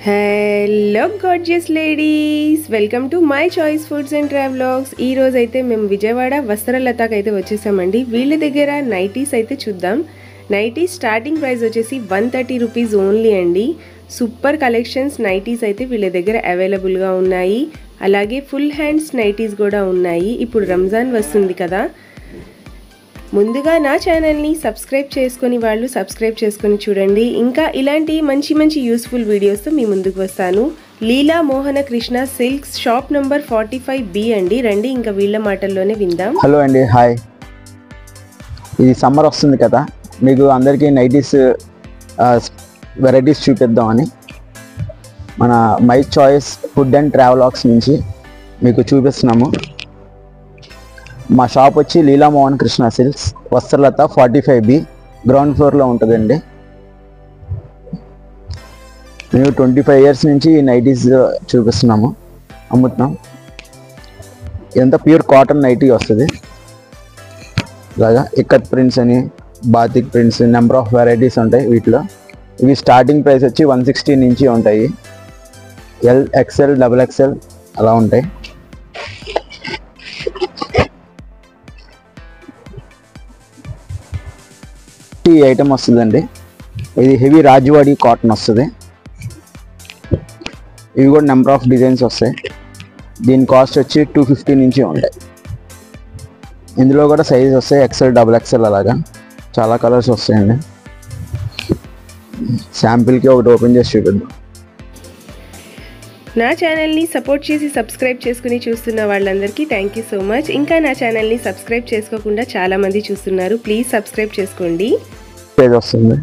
Hello gorgeous ladies, welcome to my choice foods and travelogues. ఈ రోజు అయితే మేము విజయవాడ వస్త్రలతకి అయితే వచ్చేసామండి. వీళ్ళ దగ్గర నైటీస్ అయితే చూద్దాం. నైటీస్ స్టార్టింగ్ ప్రైస్ వచ్చేసి 130 రూపీస్ ఓన్లీ అండి. సూపర్ కలెక్షన్స్ నైటీస్ అయితే వీళ్ళ దగ్గర అవైలబుల్గా ఉన్నాయి. అలాగే ఫుల్ హ్యాండ్స్ నైటీస్ కూడా ఉన్నాయి. ఇప్పుడు రంజాన్ వస్తుంది కదా, ముందుగా నా ఛానల్ని సబ్స్క్రైబ్ చేసుకొని వాళ్ళు సబ్స్క్రైబ్ చేసుకొని చూడండి. ఇంకా ఇలాంటి మంచి మంచి యూస్ఫుల్ వీడియోస్తో మీ ముందుకు వస్తాను. Leela Mohana Krishna silks shop number 45B అండి. రండి ఇంకా వీళ్ళ మాటల్లోనే విందాం. హలో అండి, హాయ్. ఇది సమ్మర్ వస్తుంది కదా, మీకు అందరికీ నైటీస్ వెరైటీస్ చూపిద్దామని మన my choice food and travelogues నుంచి మీకు చూపిస్తున్నాము. మా షాప్ వచ్చి Leela Mohan Krishna silks, Vastralatha 45B, ground ఫ్లోర్లో ఉంటుందండి. మేము 25 ఇయర్స్ నుంచి ఈ నైటీస్ చూపిస్తున్నాము, అమ్ముతున్నాం. ఎంత ప్యూర్ కాటన్ నైటీ వస్తుంది. ఇలాగా ఇక్కత్ ప్రింట్స్ అని, batik prints, number of varieties ఉంటాయి వీటిలో. ఇవి స్టార్టింగ్ ప్రైస్ వచ్చి 160 నుంచి ఉంటాయి. ఎల్, ఎక్స్ఎల్, XXL అలా ఉంటాయి. ఈ ఐటమ్ వస్తుందండి, ఇది హెవీ రాజవాడి కాటన్ వస్తుంది. ఇవి కూడా నెంబర్ ఆఫ్ డిజైన్స్ వస్తాయి. దీని కాస్ట్ వచ్చి 250 నుంచి ఉంటాయి. ఇందులో కూడా సైజ్ వస్తాయి, XL, XXL అలాగా చాలా కలర్స్ వస్తాయండి. శాంపిల్కి ఒకటి ఓపెన్ చేసి చూపిద్దాం. నా ఛానల్ని సపోర్ట్ చేసి సబ్స్క్రైబ్ చేసుకుని చూస్తున్న వాళ్ళందరికీ థ్యాంక్ యూ సో మచ్. ఇంకా నా ఛానల్ని సబ్స్క్రైబ్ చేసుకోకుండా చాలామంది చూస్తున్నారు, ప్లీజ్ సబ్స్క్రైబ్ చేసుకోండి. సైజ్ వస్తుంది,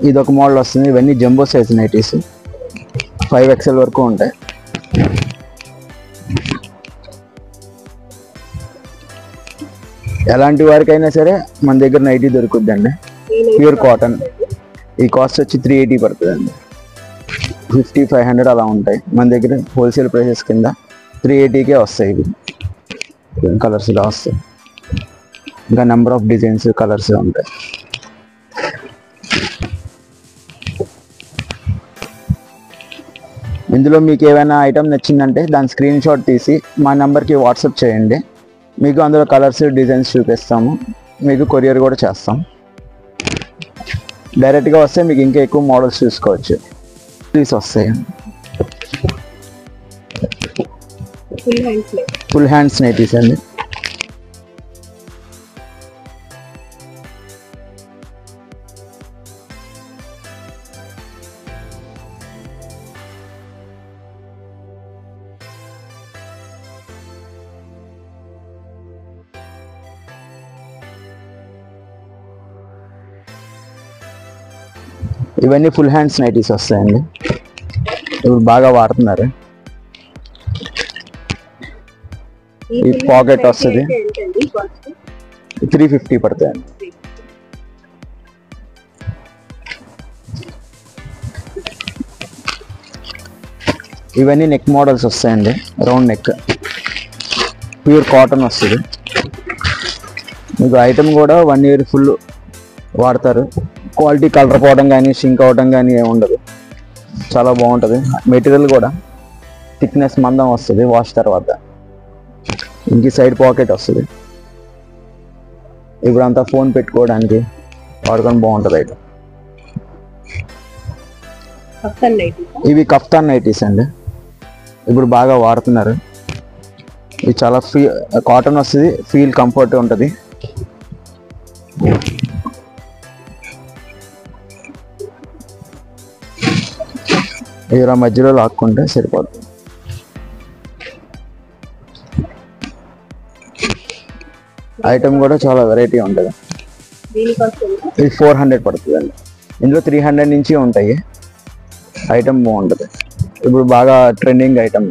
ఇది ఒక మోడల్ వస్తుంది. ఇవన్నీ జంబో సైజ్ నైటీస్, 5XL వరకు ఉంటాయి. ఎలాంటి వారికైనా సరే మన దగ్గర నైటీ దొరుకుద్దండి, ప్యూర్ కాటన్. ఈ కాస్ట్ వచ్చి 380 పడుతుందండి. 50, 500 అలా ఉంటాయి. మన దగ్గర హోల్సేల్ ప్రైసెస్ కింద 380కే వస్తాయి. ఇవి కలర్స్ ఇలా వస్తాయి. ఇంకా నెంబర్ ఆఫ్ డిజైన్స్, కలర్స్ ఉంటాయి. ఇందులో మీకు ఏమైనా ఐటమ్ నచ్చిందంటే దాని స్క్రీన్ షాట్ తీసి మా నెంబర్కి వాట్సాప్ చేయండి. మీకు అందులో కలర్స్, డిజైన్స్ చూపిస్తాము. మీకు కొరియర్ కూడా చేస్తాం. డైరెక్ట్గా వస్తే మీకు ఇంకా ఎక్కువ మోడల్స్ చూసుకోవచ్చు. ప్లీజ్ వస్తాయి. ఫుల్ హ్యాండ్స్ నైటీస్ అండి. ఇవన్నీ ఫుల్ హ్యాండ్స్ నైటీస్ వస్తాయండి, ఇప్పుడు బాగా వాడుతున్నారు. ఈ పాకెట్ వస్తుంది, 350 పడుతుంది. ఇవన్నీ నెక్ మోడల్స్ వస్తాయండి, రౌండ్ నెక్, ప్యూర్ కాటన్ వస్తుంది. మీకు ఐటమ్ కూడా 1 ఇయర్ ఫుల్ వాడతారు. క్వాలిటీ కలర్ పోవడం కానీ, షింక్ అవడం కానీ ఏమి ఉండదు. చాలా బాగుంటుంది. మెటీరియల్ కూడా థిక్నెస్ మందం వస్తుంది వాష్ తర్వాత. ఇంక సైడ్ పాకెట్ వస్తుంది. ఇప్పుడు అంతా ఫోన్ పెట్టుకోవడానికి వాడుకొని బాగుంటుంది ఐటమ్. ఇవి కఫ్తాన్ నైటీస్ అండి, ఇప్పుడు బాగా వాడుతున్నారు. ఇది చాలా కాటన్ వస్తుంది, ఫీల్ కంఫర్ట్ ఉంటుంది. ఇలా మధ్యలో లాక్కుంటే సరిపోతుంది. ఐటమ్ కూడా చాలా వెరైటీ ఉంటుంది. ఇది 400 పడుతుందండి. ఇందులో 300 నుంచి ఉంటాయి. ఐటమ్ బాగుంటుంది, ఇప్పుడు బాగా ట్రెండింగ్ ఐటమ్.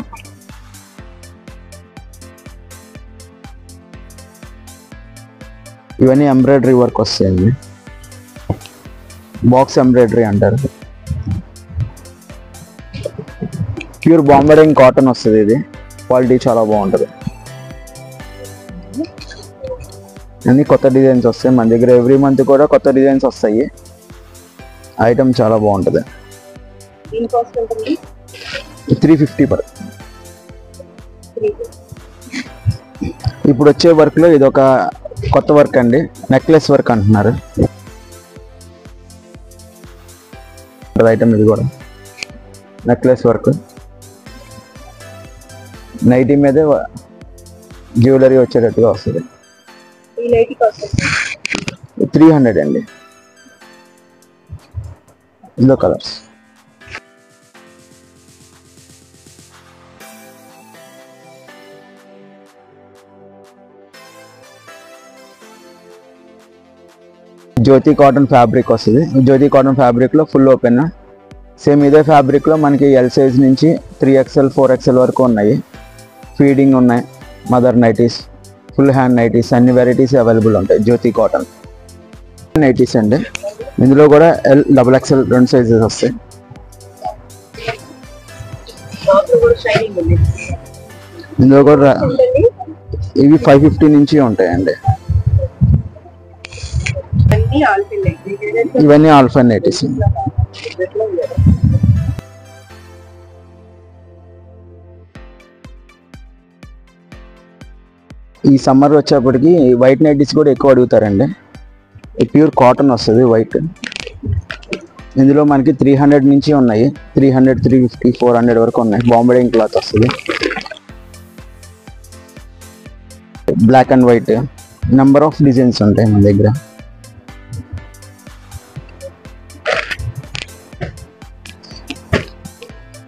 ఇవన్నీ ఎంబ్రాయిడరీ వర్క్ వస్తాయండి, బాక్స్ ఎంబ్రాయిడరీ అంటారు. ప్యూర్ బాంబడింగ్ కాటన్ వస్తుంది. ఇది క్వాలిటీ చాలా బాగుంటుంది. అన్ని కొత్త డిజైన్స్ వస్తాయి మన దగ్గర. ఎవ్రీ మంత్ కూడా కొత్త డిజైన్స్ వస్తాయి. ఐటమ్ చాలా బాగుంటుంది. దీని కాస్ట్ ఉంటుంది 350 పడుతుంది. ఇప్పుడు వచ్చే వర్క్లో ఇది ఒక కొత్త వర్క్ అండి, నెక్లెస్ వర్క్ అంటున్నారు. ఐటమ్ ఇది కూడా నెక్లెస్ వర్క్, నైటీ మీదే జ్యువెలరీ వచ్చేటట్టుగా వస్తుంది. 300 అండి. ఇందులో కలర్స్ జ్యోతి కాటన్ ఫ్యాబ్రిక్ వస్తుంది. జ్యోతి కాటన్ ఫ్యాబ్రిక్లో ఫుల్ ఓపెన్. సేమ్ ఇదే ఫ్యాబ్రిక్లో మనకి ఎల్ సైజ్ నుంచి 3XL 4XL వరకు ఉన్నాయి. ఫీడింగ్ ఉన్నాయి, mother nighties, full hand nighties, అన్ని వెరైటీస్ అవైలబుల్ ఉంటాయి. జ్యోతి కాటన్ నైటీస్ అండి. ఇందులో కూడా L XXL 2 సైజెస్ వస్తాయి. ఇందులో కూడా ఇవి 550 నుంచి ఉంటాయండి. ఇవన్నీ ఆల్ఫైన్ నైటీస్. ఈ సమ్మర్ వచ్చేప్పటికి వైట్ నైటీస్ కూడా ఎక్కువ అడుగుతారండి. ప్యూర్ కాటన్ వస్తుంది వైట్. ఇందులో మనకి 300 నుంచి ఉన్నాయి, 300, 350, 400 వరకు ఉన్నాయి. బాంబేడింగ్ క్లాత్ వస్తుంది. Black and white number of designs ఉంటాయి మన దగ్గర.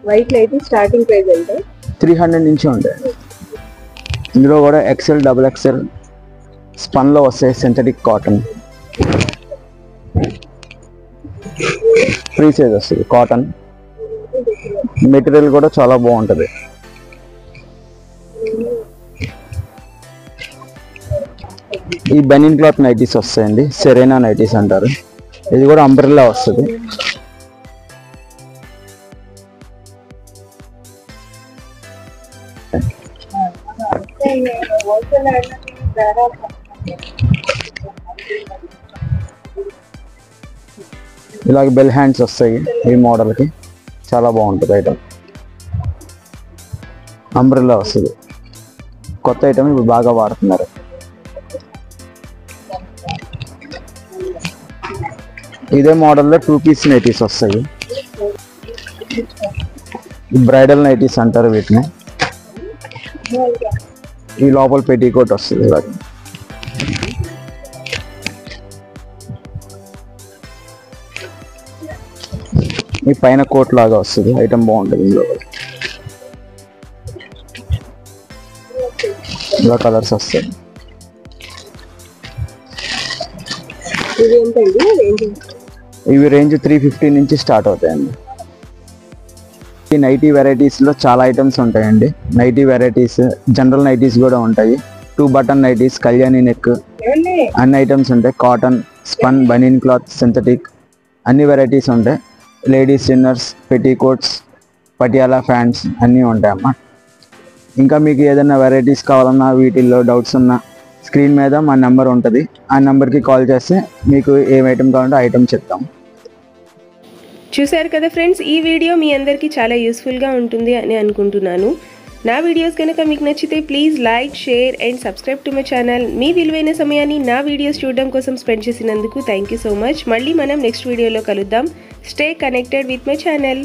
వైట్ అయితే స్టార్టింగ్ ప్రైస్ ఎంత? 300 నుంచి ఉంటాయి. ఇందులో కూడా XL, XXL స్పన్లో వస్తాయి. సింథటిక్ కాటన్ ఫ్రీ సైజ్ వస్తుంది. కాటన్ మెటీరియల్ కూడా చాలా బాగుంటుంది. ఈ బెనిన్ క్లాత్ నైటీస్ వస్తాయండి, సెరెనా నైటీస్ అంటారు. ఇది కూడా అంబ్రెల్లా వస్తుంది. ఇలాగ బెల్ హ్యాండ్స్ వస్తాయి. ఈ మోడల్కి చాలా బాగుంటుంది ఐటమ్. అంబ్రెల్లా వస్తుంది. కొత్త ఐటమ్ ఇప్పుడు బాగా వాడుతున్నారు. ఇదే మోడల్లో 2 పీస్ నైటీస్ వస్తాయి. బ్రైడల్ నైటీస్ అంటారు వీటిని. ఈ లోపల పెట్టికోట్ వస్తుంది. ఇలాగ ఈ పైన కోట్ లాగా వస్తుంది. ఐటమ్ బాగుంటుంది. ఇందులో ఇలా కలర్స్ వస్తాయి. ఇవి రేంజ్ 350 నుంచి స్టార్ట్ అవుతాయండి. ఈ నైటీ వెరైటీస్లో చాలా ఐటమ్స్ ఉంటాయండి. నైటీ వెరైటీస్, జనరల్ నైటీస్ కూడా ఉంటాయి. 2 బటన్ నైటీస్, కళ్యాణి నెక్, అన్ని ఐటమ్స్ ఉంటాయి. కాటన్, స్పన్, బనీన్ క్లాత్, సింథటిక్ అన్ని వెరైటీస్ ఉంటాయి. లేడీస్ ఇన్నర్స్, పెట్టీకోట్స్, పటియాలా ప్యాంట్స్ అన్నీ ఉంటాయమ్మా. ఇంకా మీకు ఏదైనా వెరైటీస్ కావాలన్నా, వీటిల్లో డౌట్స్ ఉన్నా స్క్రీన్ మీద మా నెంబర్ ఉంటుంది. ఆ నెంబర్కి కాల్ చేస్తే మీకు ఏం ఐటమ్ కావాలంటే ఐటమ్ చెప్తాం. చూశారు కదా ఫ్రెండ్స్, ఈ వీడియో మీ అందరికీ చాలా యూస్ఫుల్గా ఉంటుంది అని అనుకుంటున్నాను. నా వీడియోస్ కనుక మీకు నచ్చితే please like, share and subscribe to my channel. మీ విలువైన సమయాన్ని నా వీడియోస్ చూడడం కోసం స్పెండ్ చేసినందుకు థ్యాంక్ యూ సో మచ్. మళ్ళీ మనం నెక్స్ట్ వీడియోలో కలుద్దాం. Stay connected with my channel.